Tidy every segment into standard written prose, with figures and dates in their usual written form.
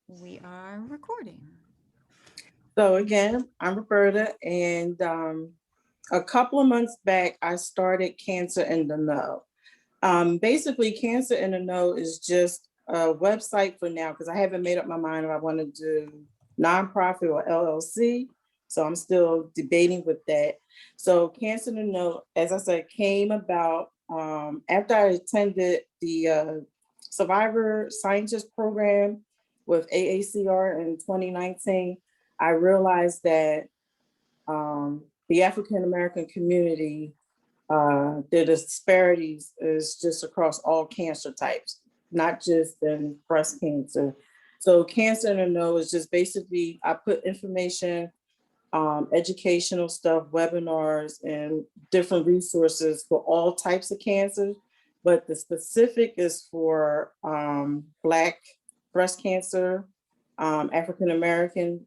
We are recording. So again, I'm Roberta, and a couple of months back, I started Cancer in the Know. Basically, Cancer in the Know is just a website for now because I haven't made up my mind if I want to do nonprofit or LLC. So I'm still debating with that. So Cancer in the Know, as I said, came about after I attended the Survivor Scientist Program with AACR in 2019. I realized that the African American community, the disparities is just across all cancer types, not just in breast cancer. So Cancer in the Know is just basically I put information, educational stuff, webinars, and different resources for all types of cancers. But the specific is for Black breast cancer, African American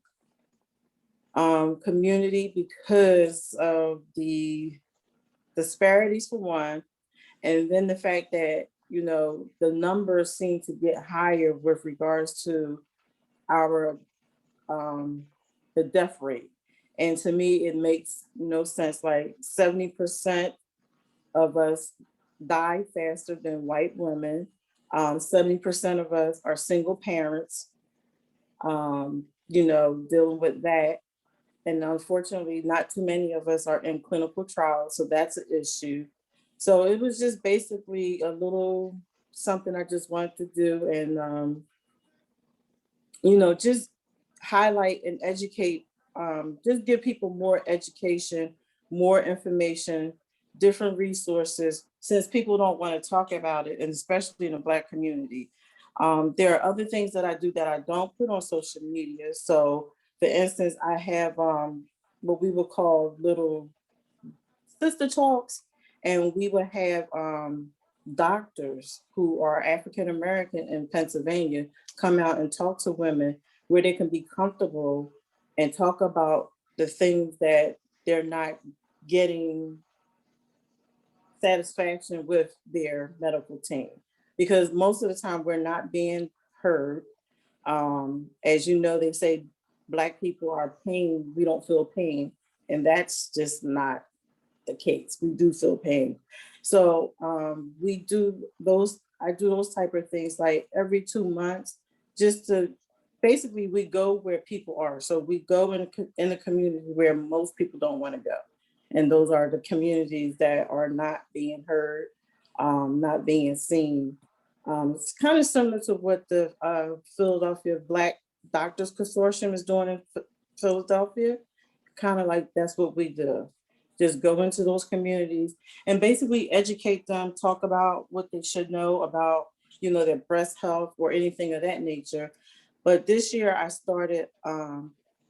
community because of the disparities for one, and then the fact that the numbers seem to get higher with regards to our um, the death rate. And to me, it makes no sense. Like 70% of us die faster than white women. 70% of us are single parents, dealing with that. And unfortunately, not too many of us are in clinical trials. So that's an issue. So it was just basically a little something I just wanted to do. And, just highlight and educate, just give people more education, more information, different resources, since people don't want to talk about it, and especially in the Black community. There are other things that I do that I don't put on social media. So, for instance, I have what we would call little sister talks, and we would have doctors who are African American in Pennsylvania come out and talk to women where they can be comfortable and talk about the things that they're not getting satisfaction with their medical team. Because most of the time we're not being heard. As you know, they say Black people are pain, we don't feel pain. And that's just not the case. We do feel pain. So we do those, I do those type of things like every 2 months, just to basically we go where people are. So we go in a community where most people don't want to go. And those are the communities that are not being heard, not being seen. It's kind of similar to what the Philadelphia Black Doctors Consortium is doing in Philadelphia. Kind of like that's what we do. Just go into those communities and basically educate them, talk about what they should know about, their breast health or anything of that nature. But this year I started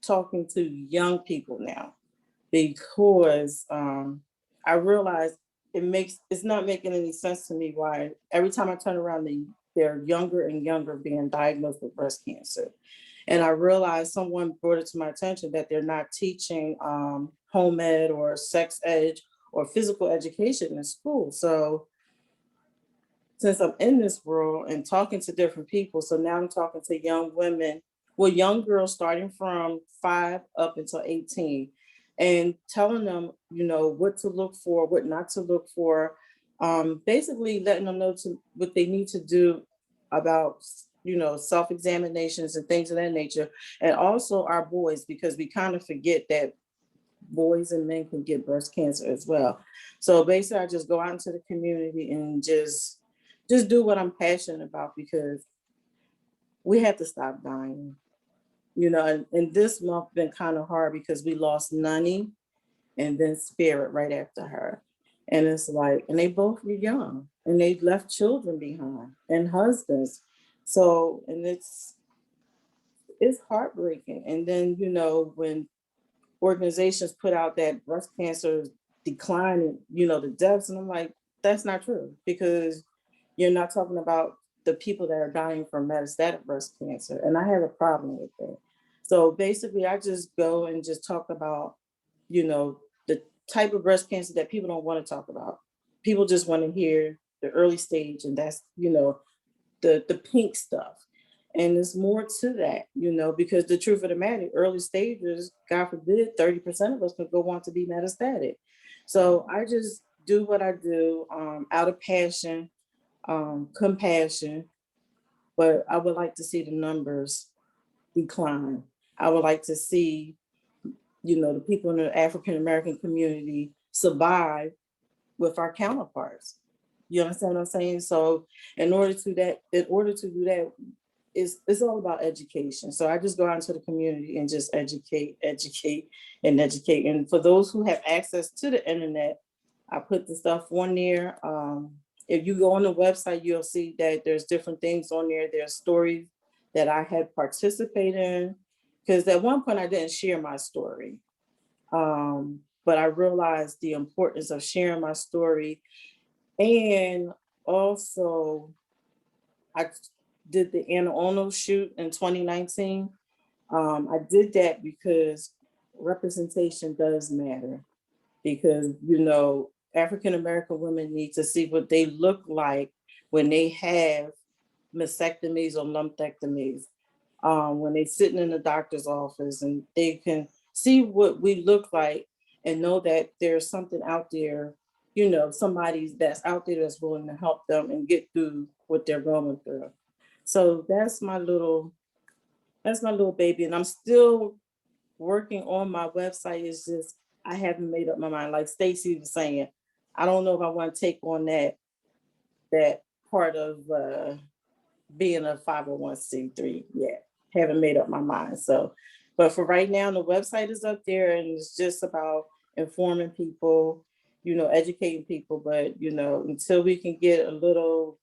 talking to young people now because I realized it's not making any sense to me why every time I turn around they're younger and younger being diagnosed with breast cancer. And I realized someone brought it to my attention that they're not teaching home ed or sex ed or physical education in school. So since I'm in this world and talking to different people, so now I'm talking to young women, well, young girls starting from 5 up until 18, and telling them, what to look for, what not to look for, basically letting them know what they need to do about, self-examinations and things of that nature. And also our boys, because we kind of forget that boys and men can get breast cancer as well. So basically I just go out into the community and just do what I'm passionate about because we have to stop dying. And this month been kind of hard because we lost Nunny and then Spirit right after her. And it's like, and they both were young and they left children behind and husbands. So, and it's heartbreaking. And then, when organizations put out that breast cancer declining, the deaths, and I'm like, that's not true because you're not talking about the people that are dying from metastatic breast cancer. And I have a problem with that. So basically, I just go and just talk about, the type of breast cancer that people don't want to talk about. People just want to hear the early stage, and that's, the pink stuff. And there's more to that, because the truth of the matter, early stages, God forbid, 30% of us could go on to be metastatic. So I just do what I do out of passion, compassion, but I would like to see the numbers decline. I would like to see, the people in the African American community survive with our counterparts. You understand what I'm saying? So in order to do that, it's all about education. So I just go out into the community and just educate, and educate. And for those who have access to the internet, I put the stuff on there. If you go on the website, you'll see that there's different things on there. There's stories that I had participated in. Because at one point I didn't share my story. But I realized the importance of sharing my story. And also, I did the Anna Ono shoot in 2019. I did that because representation does matter. Because, African American women need to see what they look like when they have mastectomies or lumpectomies, when they're sitting in the doctor's office, and they can see what we look like and know that there's something out there, somebody that's out there that's willing to help them and get through what they're going through. So that's my little baby. And I'm still working on my website. It's just I haven't made up my mind. Like Stacy was saying, I don't know if I want to take on that part of being a 501c3 yet. Haven't made up my mind. So, but for right now, the website is up there, and it's just about informing people, educating people. But until we can get a little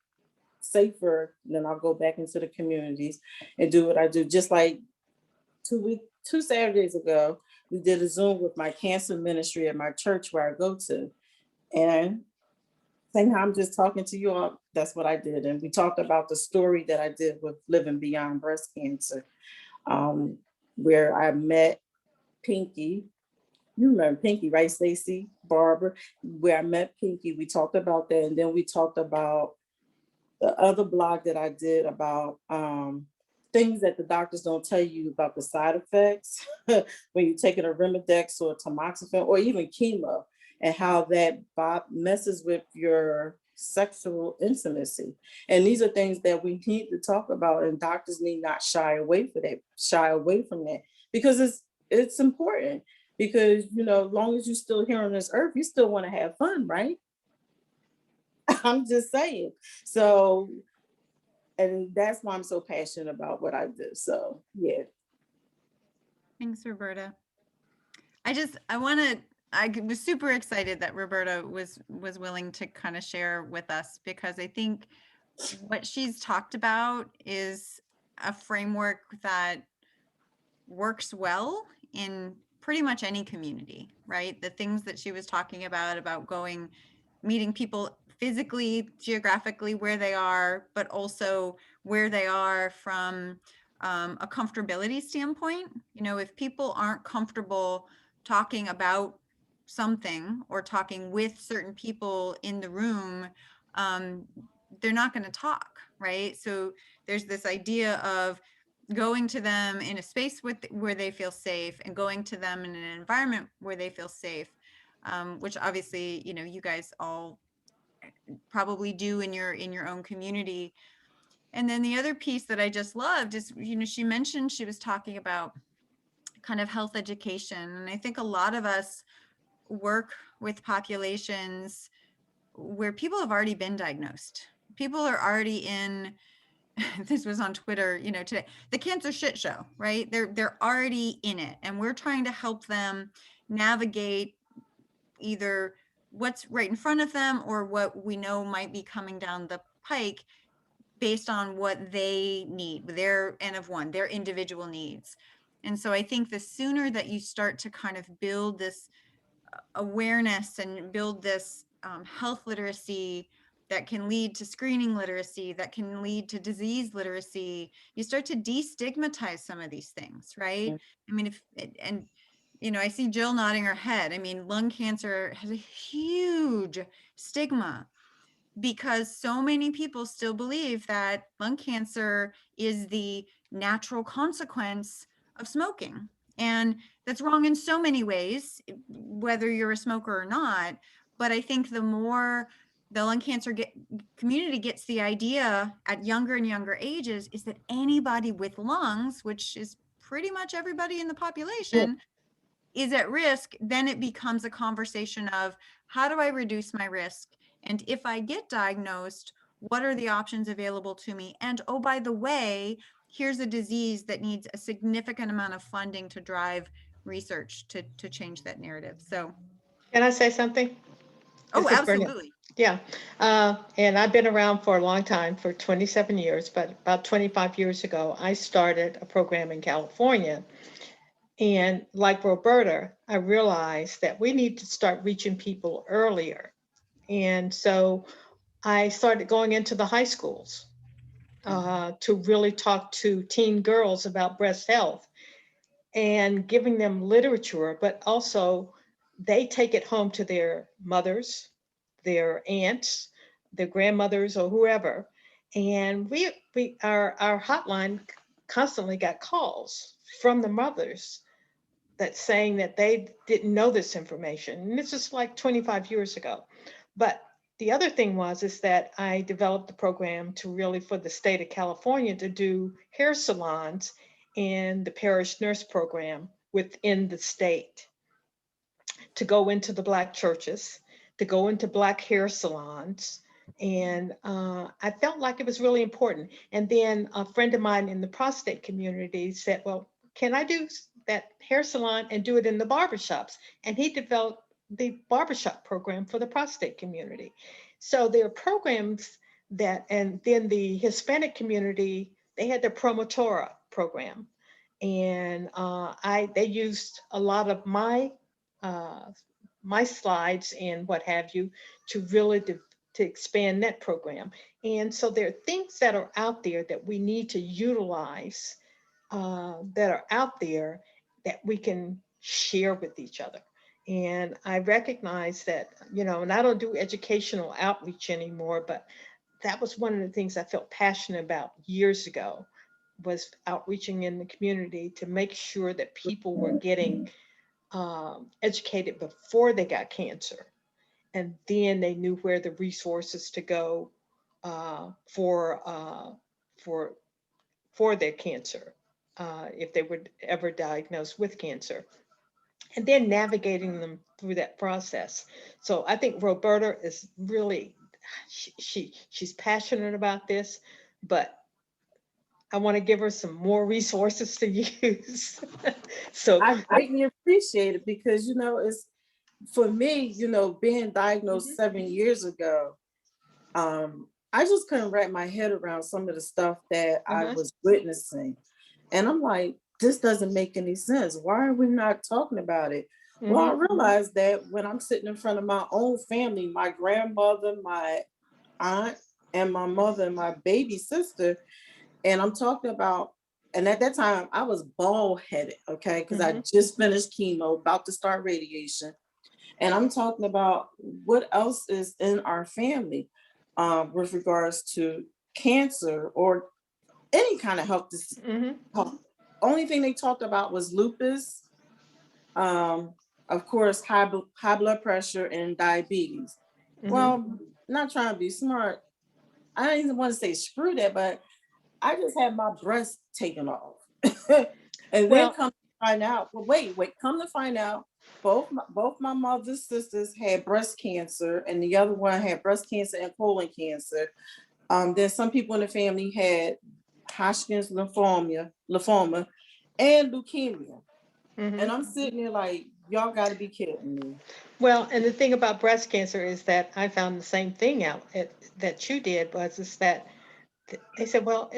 safer, then I'll go back into the communities and do what I do. Just like 2 Saturdays ago, we did a Zoom with my cancer ministry at my church where I go to. And same how I'm just talking to you all, that's what I did. And we talked about the story that I did with Living Beyond Breast Cancer, um, where I met Pinky. You remember Pinky, right, Stacy? Barbara, where I met Pinky. We talked about that. And then we talked about the other blog that I did about things that the doctors don't tell you about the side effects when you're taking a Remedex or tamoxifen or even chemo, and how that messes with your sexual intimacy. And these are things that we need to talk about, and doctors need not shy away from that, because it's important. Because as long as you're still here on this earth, you still want to have fun, right? I'm just saying. So, and that's why I'm so passionate about what I do. So, yeah. Thanks, Roberta. I was super excited that Roberta was willing to kind of share with us, because I think what she's talked about is a framework that works well in pretty much any community, right? The things that she was talking about going, meeting people physically, geographically where they are, but also where they are from a comfortability standpoint. If people aren't comfortable talking about something or talking with certain people in the room, they're not going to talk, right? So there's this idea of going to them in a space where they feel safe, and going to them in an environment where they feel safe, which obviously, you guys all probably do in your own community. And then the other piece that I just loved is, she mentioned she was talking about kind of health education. And I think a lot of us work with populations where people have already been diagnosed. People are already in, this was on Twitter, today, the cancer shit show, right? They're already in it, and we're trying to help them navigate either what's right in front of them or what we know might be coming down the pike, based on what they need, their N of one, their individual needs. And so I think the sooner that you start to kind of build this awareness and build this health literacy that can lead to screening literacy, that can lead to disease literacy, you start to destigmatize some of these things, right? I mean, I see Jill nodding her head. I mean, lung cancer has a huge stigma. because so many people still believe that lung cancer is the natural consequence of smoking. And that's wrong in so many ways, whether you're a smoker or not. But I think the more the lung cancer community gets the idea at younger and younger ages is that anybody with lungs, which is pretty much everybody in the population, is at risk, then it becomes a conversation of how do I reduce my risk? And if I get diagnosed, what are the options available to me? And oh, by the way, here's a disease that needs a significant amount of funding to drive research to change that narrative. So, Can I say something? oh, This is Bernard. absolutely. Yeah. And I've been around for a long time, for 27 years, but about 25 years ago, I started a program in California. And like Roberta, I realized that we need to start reaching people earlier. And so I started going into the high schools to really talk to teen girls about breast health and giving them literature, but also they take it home to their mothers, their aunts, their grandmothers, or whoever. And our hotline constantly got calls from the mothers that saying that they didn't know this information. And this is like 25 years ago. But the other thing is that I developed a program to really, for the state of California, to do hair salons in the parish nurse program within the state, to go into the Black churches, to go into Black hair salons. And I felt like it was really important. And then a friend of mine in the prostate community said, well, can I do that hair salon and do it in the barbershops? And he developed the barbershop program for the prostate community. So there are programs that, and then the Hispanic community, they had their Promotora program. And they used a lot of uh, my slides and what have you to really to expand that program. And so there are things that are out there that we need to utilize, that are out there that we can share with each other. And I recognize that, and I don't do educational outreach anymore, but that was one of the things I felt passionate about years ago, was outreaching in the community to make sure that people were getting educated before they got cancer, and then they knew where the resources to go for their cancer, if they were ever diagnosed with cancer, and then navigating them through that process. So I think Roberta is really, she's passionate about this, but I want to give her some more resources to use. So I greatly appreciate it because, it's for me, being diagnosed 7 years ago, I just couldn't wrap my head around some of the stuff that I was witnessing. And I'm like, this doesn't make any sense. Why are we not talking about it? Well, I realized that when I'm sitting in front of my own family, my grandmother, my aunt, and my mother, and my baby sister, and I'm talking about, and at that time I was bald headed, okay, because I just finished chemo, about to start radiation. And I'm talking about what else is in our family with regards to cancer or any kind of health disease. Only thing they talked about was lupus, of course, high blood pressure and diabetes. Well, not trying to be smart. I don't even want to say screw that, but I just had my breast taken off. And then come to find out, well, wait, come to find out, both my mother's sisters had breast cancer, and the other one had breast cancer and colon cancer. Then some people in the family had Hodgkin's lymphoma and leukemia. And I'm sitting there like, y'all got to be kidding me. Well, and the thing about breast cancer is that I found the same thing out that you did, is that they said, well,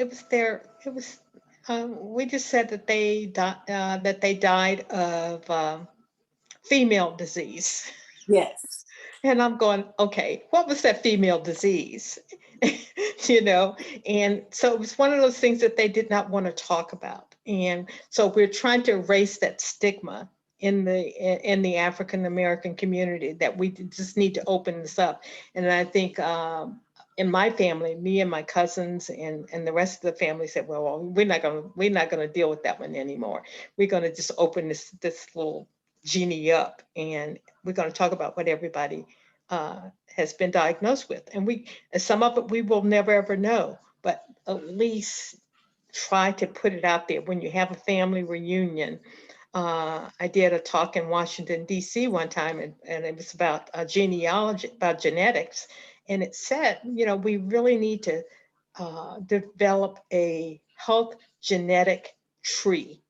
we just said that they died of female disease. Yes. And I'm going, okay, what was that female disease? And so it was one of those things that they did not want to talk about. And so we're trying to erase that stigma in the African American community, that we just need to open this up. And I think in my family, me and my cousins and the rest of the family said, well, we're not gonna deal with that one anymore. We're gonna just open this little genie up, and we're gonna talk about what everybody has been diagnosed with. And some of it we will never ever know, but at least try to put it out there when you have a family reunion. I did a talk in Washington, D.C. one time, and it was about genealogy, about genetics. And it said, we really need to develop a health genetic tree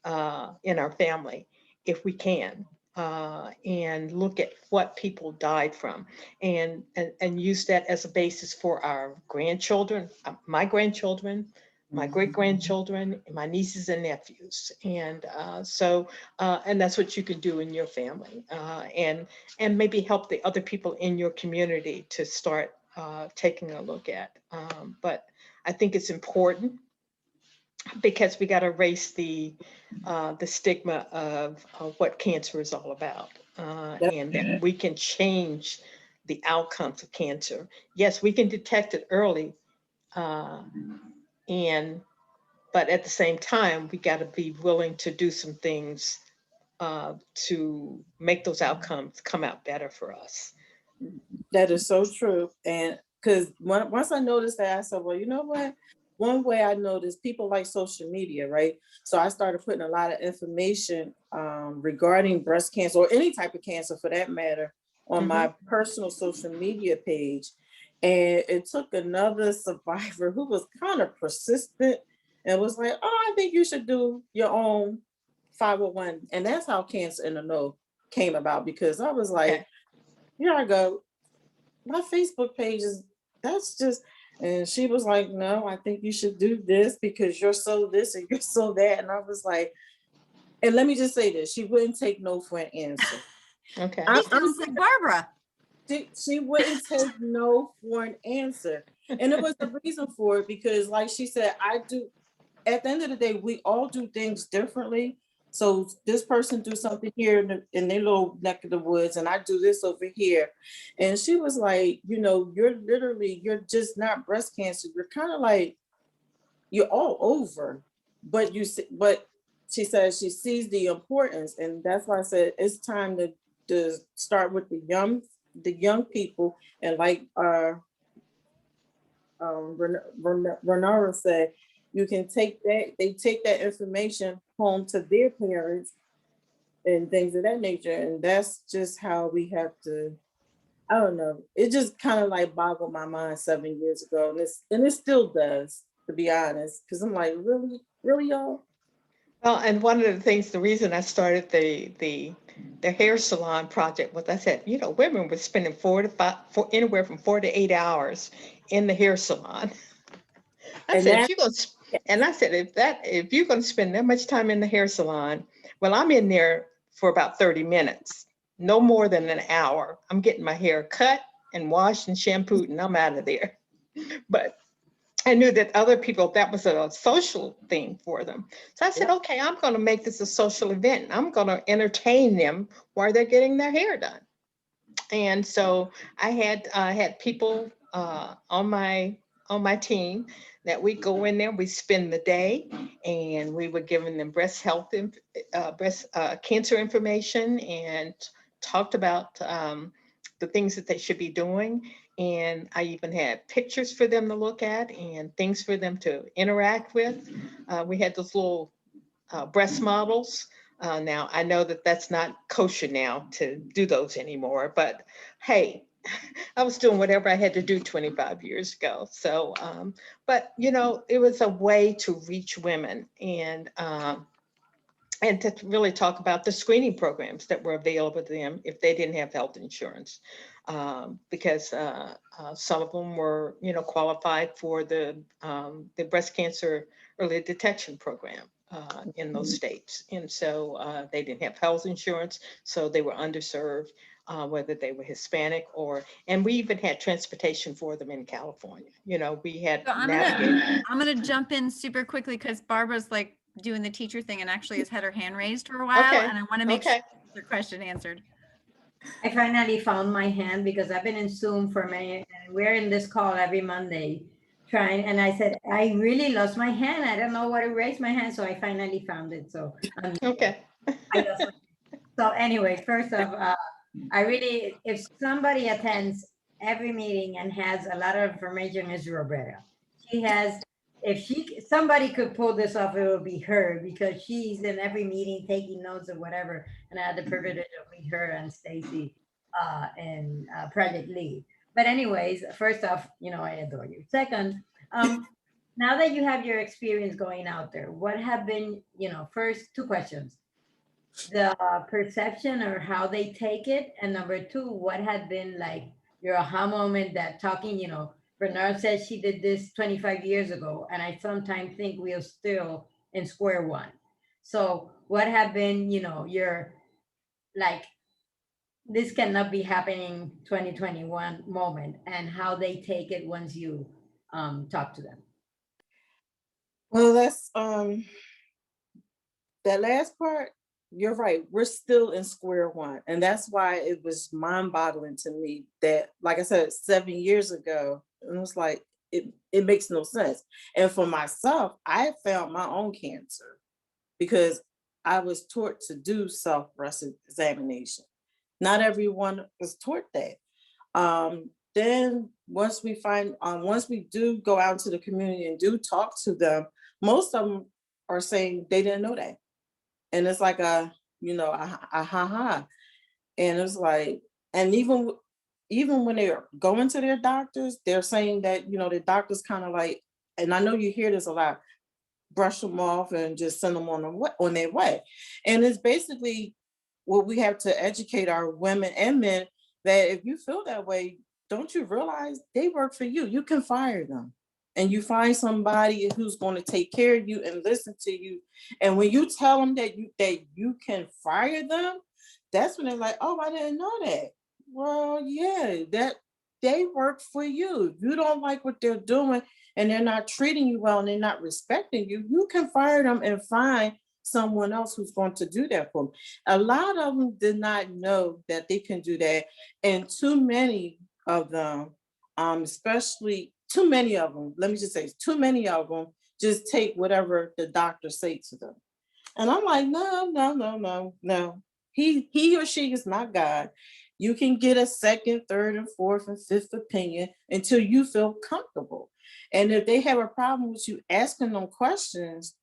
in our family, if we can, and look at what people died from, and use that as a basis for our grandchildren, my grandchildren, my great-grandchildren, my nieces and nephews. And and that's what you can do in your family, and maybe help the other people in your community to start taking a look at. But I think it's important, because we got to erase the stigma of what cancer is all about, and that we can change the outcomes of cancer. Yes, we can detect it early, but at the same time, we got to be willing to do some things to make those outcomes come out better for us. That is so true. And because once I noticed that, I said, well, you know what? One way I noticed, people like social media, right? So I started putting a lot of information regarding breast cancer, or any type of cancer for that matter, on my personal social media page. And it took another survivor who was kind of persistent and was like, oh, I think you should do your own 501. And that's how Cancer in the Know came about, because I was like, Okay. here I go, my Facebook page is, that's just, and she was like, no, I think you should do this because you're so this and you're so that. And I was like, and let me just say this, she wouldn't take no for an answer. Okay. She sounds like Barbara. She wouldn't take no for an answer. And it was the reason for it, because like she said, at the end of the day, we all do things differently. So this person do something here in their little neck of the woods, and I do this over here. And she was like, you're just not breast cancer. You're kind of like, you're all over. But she says she sees the importance. And that's why I said it's time to start with the young people. And like Renara said, you can take that information home to their parents and things of that nature. And that's just how we have to, I don't know. It just kind of like boggled my mind 7 years ago. And it still does, to be honest. Because I'm like, really, y'all? Well, and one of the things, the reason I started the hair salon project was, I said, women were spending anywhere from 4 to 8 hours in the hair salon. I said, if you're going to spend that much time in the hair salon, well, I'm in there for about 30 minutes, no more than an hour. I'm getting my hair cut and washed and shampooed, and I'm out of there. But I knew that other people, that was a social thing for them. So I said, okay, I'm going to make this a social event. I'm going to entertain them while they're getting their hair done. And so I had people on my team that we go in there, we spend the day, and we were giving them breast cancer information, and talked about the things that they should be doing. And I even had pictures for them to look at and things for them to interact with. We had those little breast models. Now, I know that that's not kosher now to do those anymore, but hey, I was doing whatever I had to do 25 years ago. So, but it was a way to reach women, and to really talk about the screening programs that were available to them if they didn't have health insurance, because some of them were, qualified for the breast cancer early detection program in those states. And so they didn't have health insurance, so they were underserved, whether they were Hispanic and we even had transportation for them in California. We had So I'm gonna jump in super quickly, because Barbara's like doing the teacher thing and actually has had her hand raised for a while, Okay. and I want to make Okay. sure your question answered. I finally found my hand because I've been in Zoom for many, and we're in this call every Monday trying. And I said, I really lost my hand. I don't know where to raise my hand. So I finally found it. So Okay. I lost my So anyway, first off, I really, if somebody attends every meeting and has a lot of information, is Roberta. She has, if somebody could pull this off, it would be her because she's in every meeting taking notes or whatever. And I had the privilege of meet her and Stacy and Project Lead. But anyways, first off, I adore you. Second, now that you have your experience going out there, what have been, first two questions, the perception or how they take it, and number two, what had been like your aha moment that talking, Bernard says she did this 25 years ago, and I sometimes think we are still in square one. So what have been, your like, this cannot be happening 2021 moment, and how they take it once you talk to them. Well, that's that last part, you're right. We're still in square one. And that's why it was mind-boggling to me that, like I said, 7 years ago, it was like it makes no sense. And for myself, I found my own cancer because I was taught to do self-breast examination. Not everyone was taught that. Then once we do go out to the community and do talk to them, most of them are saying they didn't know that. And it's like a ha ha. And it's like, and even when they're going to their doctors, they're saying that, the doctors kind of like, and I know you hear this a lot, brush them off and just send them on their way. And it's basically what we have to educate our women and men, that if you feel that way, don't you realize they work for you? You can fire them. And you find somebody who's going to take care of you and listen to you. And when you tell them that you can fire them, that's when they're like, oh, I didn't know that. Well, yeah, that they work for you. If you don't like what they're doing and they're not treating you well and they're not respecting you, you can fire them and find someone else who's going to do that for them. A lot of them did not know that they can do that. And too many of them, especially too many of them, let me just say, too many of them just take whatever the doctor say to them. And I'm like, no, no, no, no, no. He or she is not God. You can get a second, third, and fourth, and fifth opinion until you feel comfortable. And if they have a problem with you asking them questions,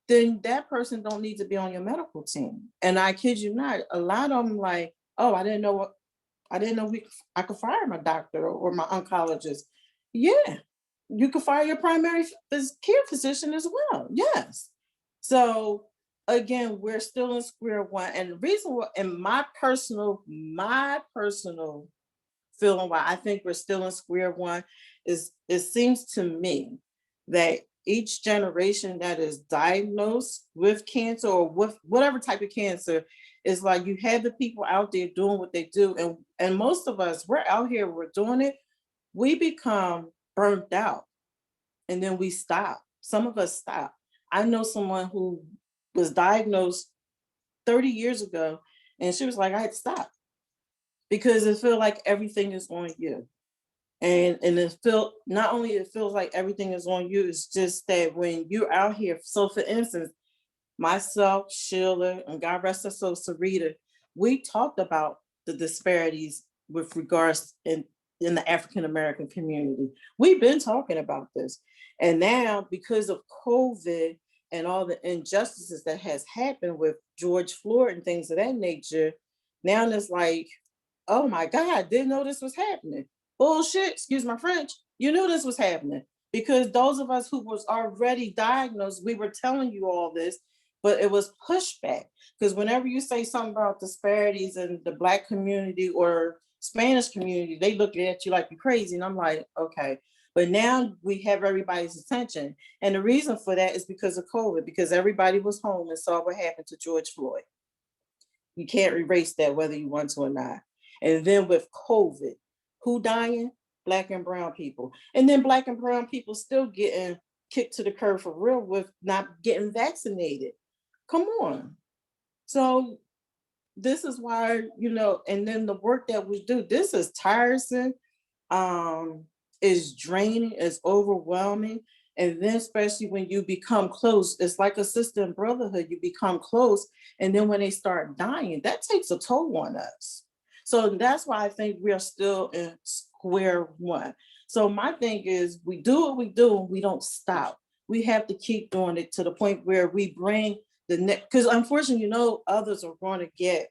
then that person don't need to be on your medical team. And I kid you not, a lot of them like, oh, I didn't know I could fire my doctor or my oncologist. Yeah, you could fire your primary care physician as well. Yes. So again, we're still in square one. And the reason why, and my personal feeling why I think we're still in square one is, it seems to me that each generation that is diagnosed with cancer or with whatever type of cancer, is like you have the people out there doing what they do. And most of us, we're out here, we're doing it, we become burnt out and then we stop. Some of us stop. I know someone who was diagnosed 30 years ago and she was like, I had to stop because it feels like everything is on you. And not only it feels like everything is on you, it's just that when you're out here, so for instance, myself, Sheila, and God rest her soul, Sarita, we talked about the disparities with regards in the African American community. We've been talking about this. And now, because of COVID and all the injustices that has happened with George Floyd and things of that nature, now it's like, oh my God, didn't know this was happening. Bullshit, excuse my French. You knew this was happening because those of us who was already diagnosed, we were telling you all this, but it was pushback. Because whenever you say something about disparities in the Black community or Spanish community, they look at you like you're crazy. And I'm like, okay. But now we have everybody's attention. And the reason for that is because of COVID, because everybody was home and saw what happened to George Floyd. You can't erase that whether you want to or not. And then with COVID, who dying? Black and brown people. And then Black and brown people still getting kicked to the curb for real with not getting vaccinated. Come on. So this is why, and then the work that we do, this is tiresome, is draining, is overwhelming. And then especially when you become close, it's like a sister and brotherhood, you become close. And then when they start dying, that takes a toll on us. So that's why I think we are still in square one. So my thing is, we do what we do, and we don't stop. We have to keep doing it to the point where we bring the next, because unfortunately, others are going to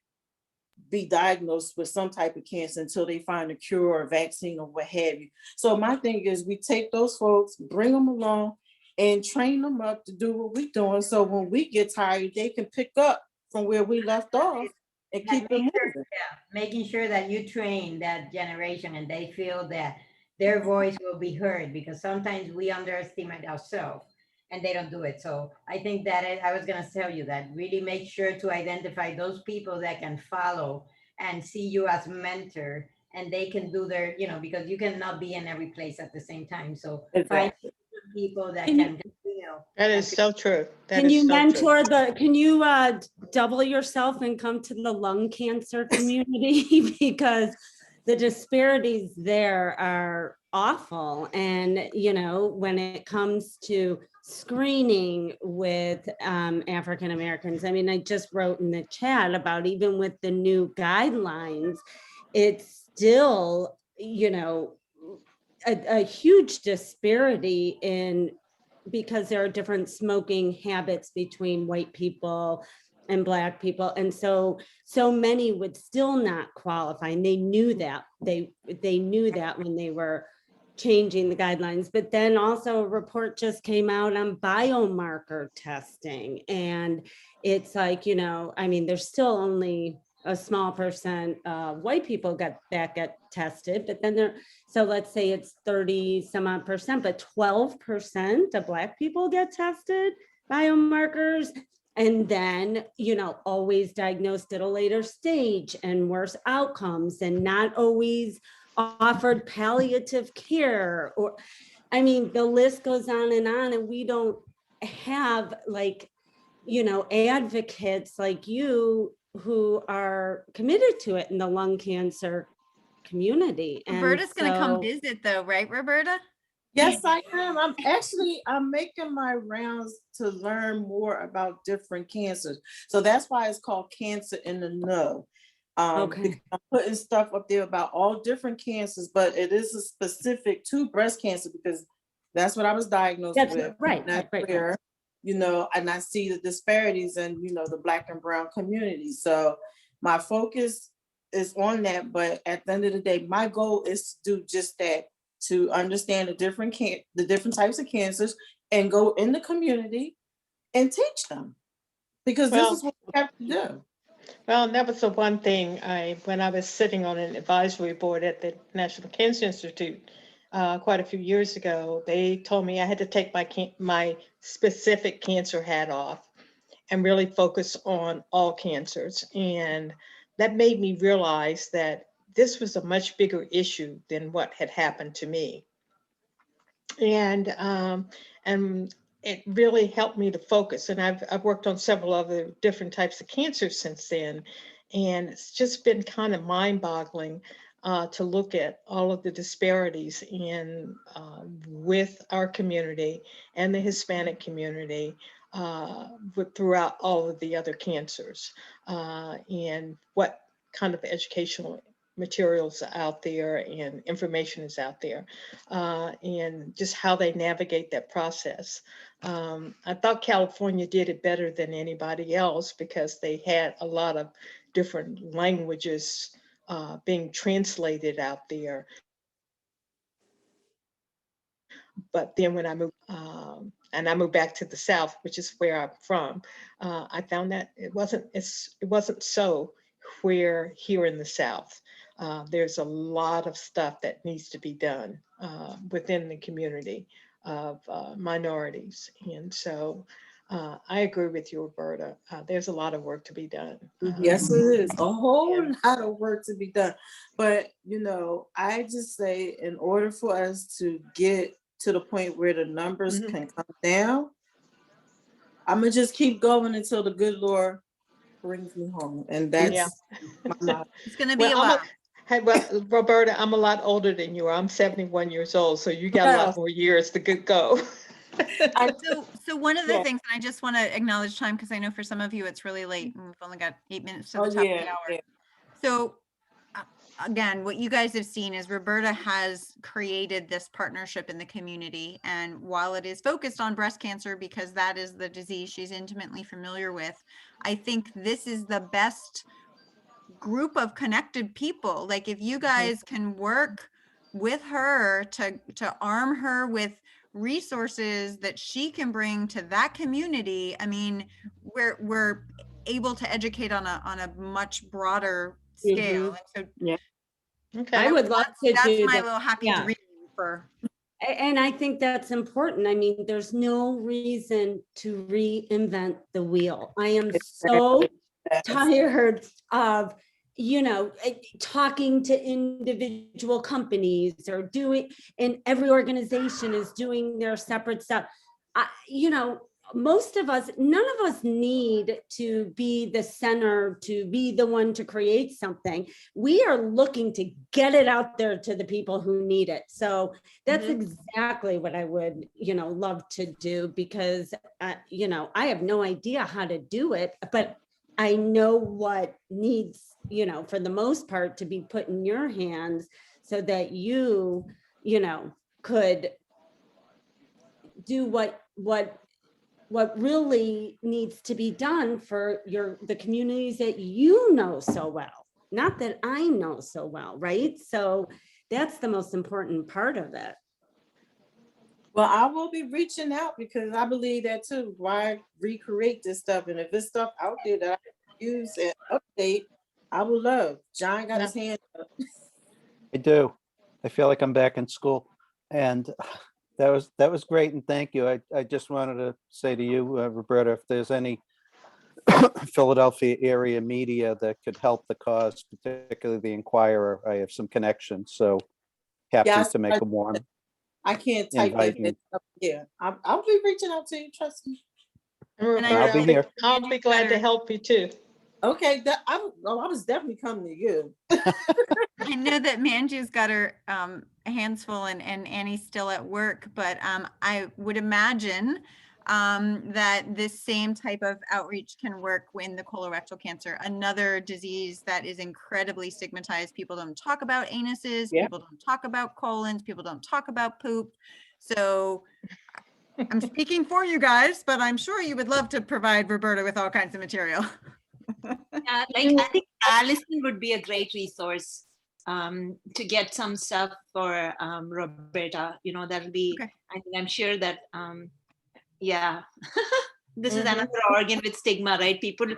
be diagnosed with some type of cancer until they find a cure or a vaccine or what have you. So my thing is, we take those folks, bring them along, and train them up to do what we're doing. So when we get tired, they can pick up from where we left off and keep it moving. Making sure that you train that generation and they feel that their voice will be heard, because sometimes we underestimate ourselves and they don't do it. So I think that I was going to tell you that really make sure to identify those people that can follow and see you as mentor, and they can do their, because you cannot be in every place at the same time. So find Exactly. people that Can you- can, That is so true. That Can is you so true. mentor can you double yourself and come to the lung cancer community? Because the disparities there are awful. And, when it comes to screening with African Americans, I mean, I just wrote in the chat about even with the new guidelines, it's still, a huge disparity in, because there are different smoking habits between white people and Black people. And so many would still not qualify. And they knew that. They knew that when they were changing the guidelines. But then also a report just came out on biomarker testing. And it's like, I mean, there's still only a small percent white people that get tested, but then so let's say it's 30 some odd percent, but 12% of Black people get tested biomarkers, and then, always diagnosed at a later stage and worse outcomes, and not always offered palliative care, or, I mean, the list goes on, and we don't have advocates like you who are committed to it in the lung cancer community. Roberta's going to come visit though, right, Roberta? Yes, I am. I'm making my rounds to learn more about different cancers. So that's why it's called Cancer in the Know. Okay. I'm putting stuff up there about all different cancers, but it is specific to breast cancer because that's what I was diagnosed with. Right. And I see the disparities in, the Black and brown community. So my focus is on that. But at the end of the day, my goal is to do just that, to understand the different types of cancers and go in the community and teach them, because this is what we have to do. Well, that was the one thing when I was sitting on an advisory board at the National Cancer Institute quite a few years ago, they told me I had to take my specific cancer hat off and really focus on all cancers. And that made me realize that this was a much bigger issue than what had happened to me. And it really helped me to focus. And I've worked on several other different types of cancer since then. And it's just been kind of mind-boggling to look at all of the disparities with our community and the Hispanic community throughout all of the other cancers, and what kind of educational materials out there and information is out there, and just how they navigate that process. I thought California did it better than anybody else because they had a lot of different languages being translated out there. But then when I moved back to the South, which is where I'm from, I found that it wasn't so here in the South. There's a lot of stuff that needs to be done within the community of minorities. And so I agree with you, Roberta. There's a lot of work to be done. Yes, it is a whole lot of work to be done. But, I just say in order for us to get to the point where the numbers can come down, I'm going to just keep going until the good Lord brings me home, and Yeah. that's my motto. It's going to be Well, a while. Hey, well, Roberta, I'm a lot older than you are. I'm 71 years old, so you got a lot Yes. more years to go. So one of the Yeah. things, and I just want to acknowledge time because I know for some of you it's really late and we've only got 8 minutes to the Oh, top of yeah, the hour. yeah. So again, what you guys have seen is Roberta has created this partnership in the community. And while it is focused on breast cancer, because that is the disease she's intimately familiar with, I think this is the best group of connected people. Like if you guys can work with her to arm her with resources that she can bring to that community, I mean, we're able to educate on a much broader scale. Mhm. And so Yeah. Okay. I would love to that's do my that. little happy Yeah. dream for. And I think that's important. I mean, there's no reason to reinvent the wheel. I am so tired of, talking to individual companies or and every organization is doing their separate stuff. Most of us, none of us need to be the center, to be the one to create something. We are looking to get it out there to the people who need it. So that's exactly what I would, love to do, because, I have no idea how to do it, but I know what needs, for the most part, to be put in your hands so that you, could do what really needs to be done for the communities that you know so well, not that I know so well, right? So that's the most important part of it. Well, I will be reaching out because I believe that too. Why recreate this stuff? And if there's stuff out there that I can use and update, I would love. John got his hand up. I do. I feel like I'm back in school, and that was great, and thank you. I just wanted to say to you, Roberta, if there's any Philadelphia area media that could help the cause, particularly the Inquirer, I have some connections, so happy Yes, to make a warm I can't type invite. that up here. I'll be reaching out to you. Trust me. And I I'll be here. I'll be glad to help you too. Okay, I was definitely coming to you. I know that Manju's got her hands full and Annie's still at work, but I would imagine that this same type of outreach can work in the colorectal cancer, another disease that is incredibly stigmatized. People don't talk about anuses, Yeah. people don't talk about colons, people don't talk about poop. So I'm speaking for you guys, but I'm sure you would love to provide Roberta with all kinds of material. I think Allison would be a great resource to get some stuff for Roberta. That'll be. Okay. I'm sure that. This is another organ with stigma, right? People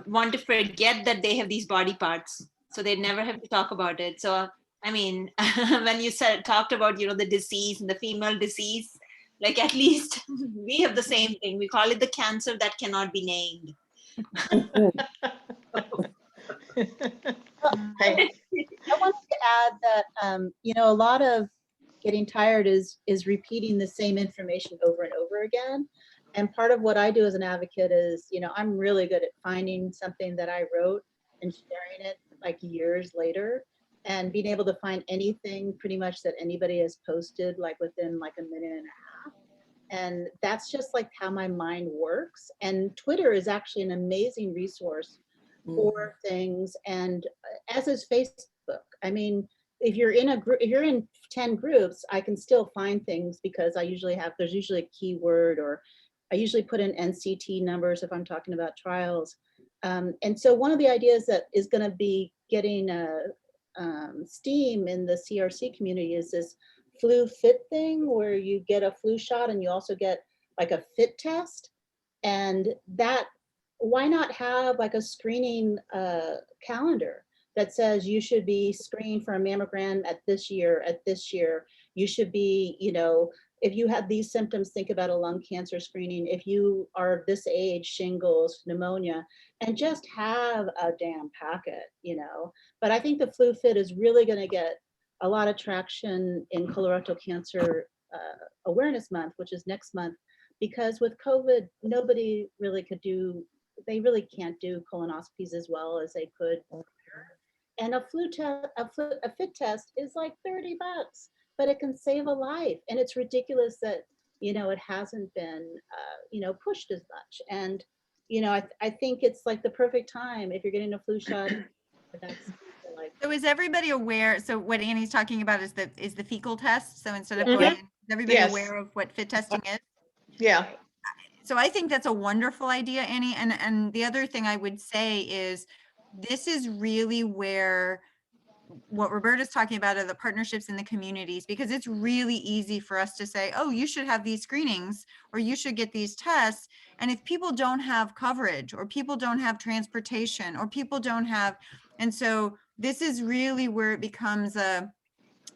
want to forget that they have these body parts, so they never have to talk about it. So I mean, when you talked about the disease and the female disease, like at least we have the same thing. We call it the cancer that cannot be named. Hey, I wanted to add that, a lot of getting tired is repeating the same information over and over again. And part of what I do as an advocate is, I'm really good at finding something that I wrote and sharing it like years later and being able to find anything pretty much that anybody has posted like within like a minute and a half. And that's just like how my mind works. And Twitter is actually an amazing resource for things, and as is Facebook. I mean, if you're in a group, if you're in 10 groups, I can still find things because there's usually a keyword, or I usually put in NCT numbers if I'm talking about trials. And so one of the ideas that is going to be getting steam in the CRC community is this flu fit thing, where you get a flu shot and you also get like a fit test. And that, why not have like a screening calendar that says you should be screened for a mammogram at this year, you should be, if you have these symptoms, think about a lung cancer screening. If you are this age, shingles, pneumonia, and just have a damn packet, But I think the flu fit is really going to get a lot of traction in Colorectal Cancer Awareness Month, which is next month, because with COVID, nobody really could do they really can't do colonoscopies as well as they could. And a fit test is like $30, but it can save a life. And it's ridiculous that, it hasn't been, pushed as much. And, I think it's like the perfect time if you're getting a flu shot. That's like, So is everybody aware? So what Annie's talking about is the fecal test. So instead of Mhm. going, is everybody Yes. aware of what fit testing is? Yeah. So I think that's a wonderful idea, Annie. And the other thing I would say is this is really where what Roberta's talking about are the partnerships in the communities, because it's really easy for us to say, oh, you should have these screenings or you should get these tests. And if people don't have coverage or people don't have transportation or people don't have, and so this is really where it becomes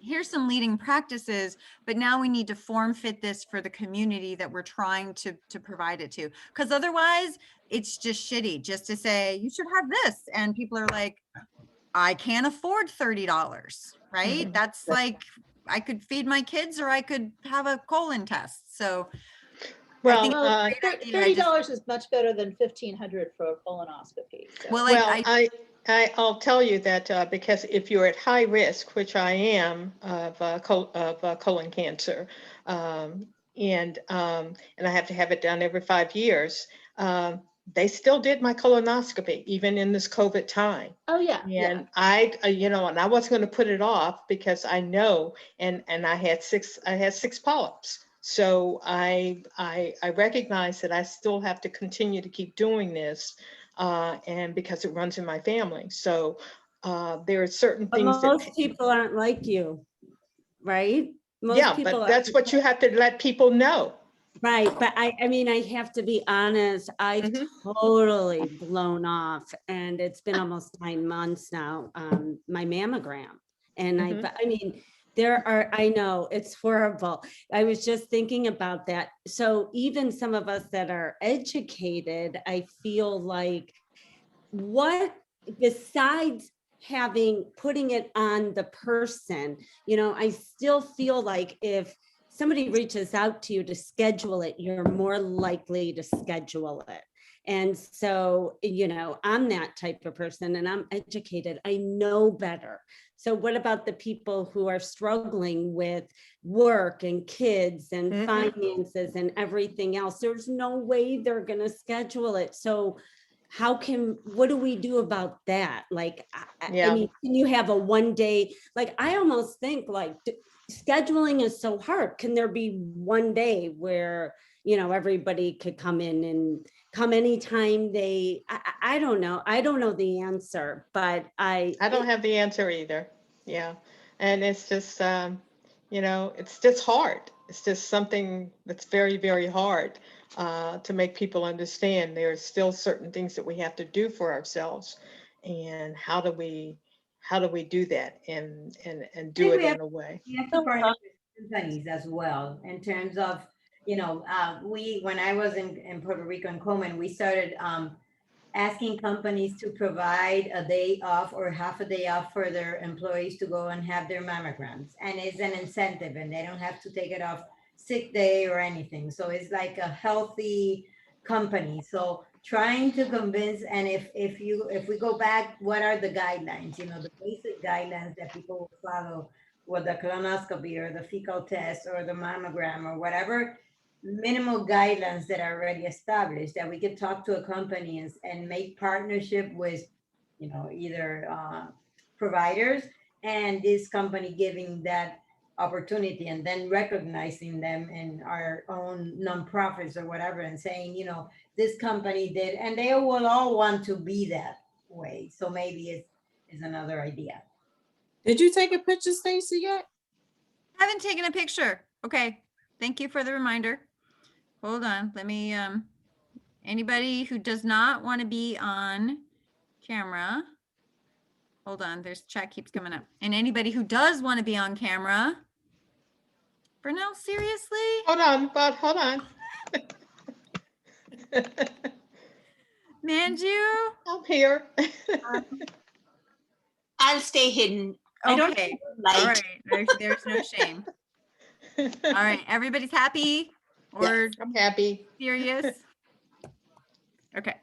here's some leading practices, but now we need to form fit this for the community that we're trying to provide it to. Because otherwise it's just shitty just to say you should have this. And people are like, I can't afford $30, right? Mhm. That's like, I could feed my kids or I could have a colon test. So Well, think- well, great idea, I just- $30 is much better than $1,500 for a colonoscopy. So. well, like, well, I'll tell you that because if you're at high risk, which I am of colon cancer, and I have to have it done every 5 years, they still did my colonoscopy even in this COVID time. Oh, yeah. And I, and I wasn't going to put it off because I know, and I had six polyps. So I recognize that I still have to continue to keep doing this, and because it runs in my family. So there are certain But things most people aren't like you, right? Most yeah, people but that's what you have to let people know. Right, but I mean, I have to be honest, I've Mhm. totally blown off, and it's been almost 9 months now, my mammogram. And Mhm. I mean, I know, it's horrible. I was just thinking about that. So even some of us that are educated, I feel like what, besides putting it on the person, I still feel like if somebody reaches out to you to schedule it, you're more likely to schedule it. And so, I'm that type of person and I'm educated. I know better. So what about the people who are struggling with work and kids and Mhm. finances and everything else? There's no way they're going to schedule it. So what do we do about that? Like, I Yeah. mean, can you have a 1 day, like, I almost think like scheduling is so hard. Can there be 1 day where, everybody could come in and come anytime I don't know. I don't know the answer, but I don't have the answer either. Yeah. And it's just, it's just hard. It's just something that's very, very hard to make people understand. There are still certain things that we have to do for ourselves. And how do we do that and do it in a way? We have to partner with companies as well in terms of, when I was in Puerto Rico and Coleman, we started asking companies to provide a day off or half a day off for their employees to go and have their mammograms. And it's an incentive and they don't have to take it off sick day or anything. So it's like a healthy company. So trying to convince, and if we go back, what are the guidelines? The basic guidelines that people will follow with the colonoscopy or the fecal test or the mammogram or whatever minimal guidelines that are already established, that we could talk to a company and make partnership with, either providers and this company giving that opportunity and then recognizing them in our own nonprofits or whatever and saying, this company did, and they will all want to be that way. So maybe it's another idea. Did you take a picture, Stacy, yet? I haven't taken a picture. Okay. Thank you for the reminder. Hold on. Let me, anybody who does not want to be on camera. Hold on. There's chat keeps coming up. And anybody who does want to be on camera. Brunel, seriously? Hold on. Manju? I'm here. I'll stay hidden. I don't Okay. like. All right. There's no shame. All right. Everybody's happy or I'm happy. serious? Okay.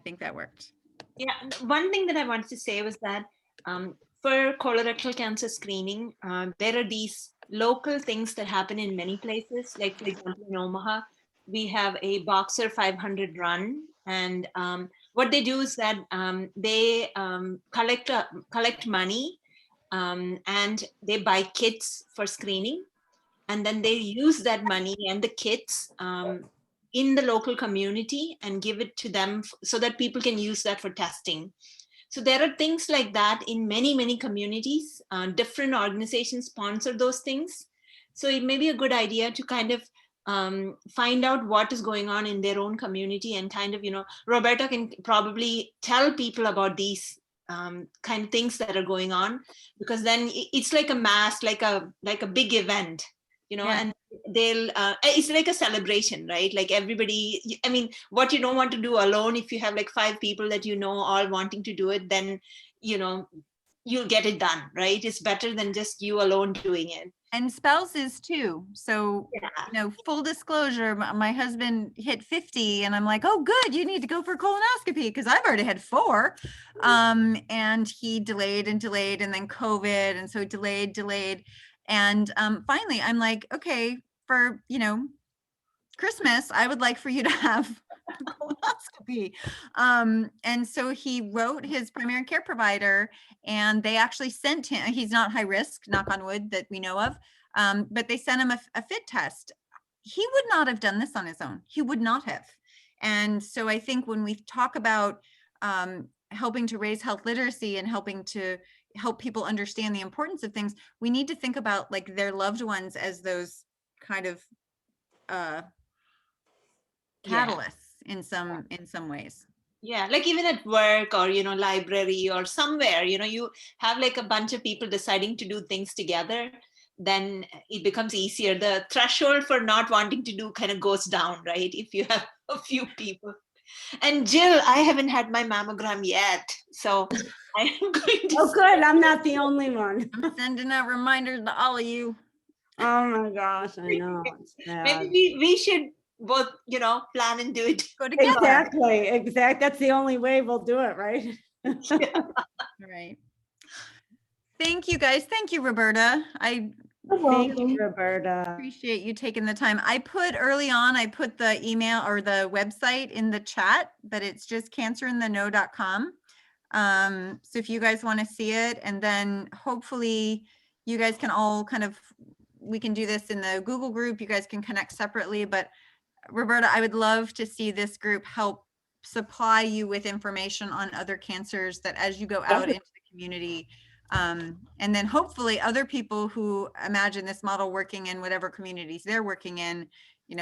think that worked. Yeah, one thing that I wanted to say was that for colorectal cancer screening, there are these local things that happen in many places. Like, for example, in Omaha, we have a Boxer 500 run. And what they do is that they collect money and they buy kits for screening. And then they use that money and the kits in the local community and give it to them so that people can use that for testing. So there are things like that in many, many communities. Different organizations sponsor those things. So it may be a good idea to kind of find out what is going on in their own community and kind of, Roberta can probably tell people about these kind of things that are going on, because then it's like a mass, like a big event, Yeah. and they'll it's like a celebration, right? Like everybody, I mean, what you don't want to do alone, if you have like 5 people that all wanting to do it, then you'll get it done, right? It's better than just you alone doing it. And spouses too. So, Yeah. full disclosure, my husband hit 50 and I'm like, oh, good, you need to go for a colonoscopy because I've already had 4. And he delayed and then COVID. And so delayed. And finally, I'm like, okay, for, Christmas, I would like for you to have a colonoscopy. And so he wrote his primary care provider and they actually sent him, he's not high risk, knock on wood, that we know of, but they sent him a fit test. He would not have done this on his own. He would not have. And so I think when we talk about helping to raise health literacy and helping to help people understand the importance of things, we need to think about like their loved ones as those kind of catalysts in some ways. Yeah, like even at work or library or somewhere, you have like a bunch of people deciding to do things together, then it becomes easier. The threshold for not wanting to do kind of goes down, right? If you have a few people. And Jill, I haven't had my mammogram yet, so I am going to Oh, good. I'm not the only one. I'm sending out reminders to all of you. Oh my gosh, I know. It's maybe bad. we should both plan and do it. Go together. Exactly. That's the only way we'll do it, right? Right. Thank you guys. Thank you, Roberta. I Thank you, Roberta. appreciate you taking the time. I put the email or the website in the chat, but it's just cancerintheknow.com. So if you guys want to see it, and then hopefully you guys can all we can do this in the Google group. You guys can connect separately, but Roberta, I would love to see this group help supply you with information on other cancers that as you go out into the community, and then hopefully other people who imagine this model working in whatever communities they're working in,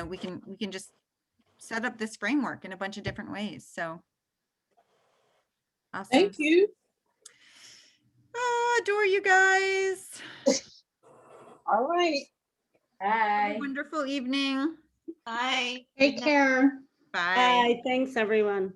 we can just set up this framework in a bunch of different ways. So awesome. Thank you. Oh, adore you guys. All right. Have a Bye. wonderful evening. Bye. Take care. Bye. Bye. Thanks, everyone.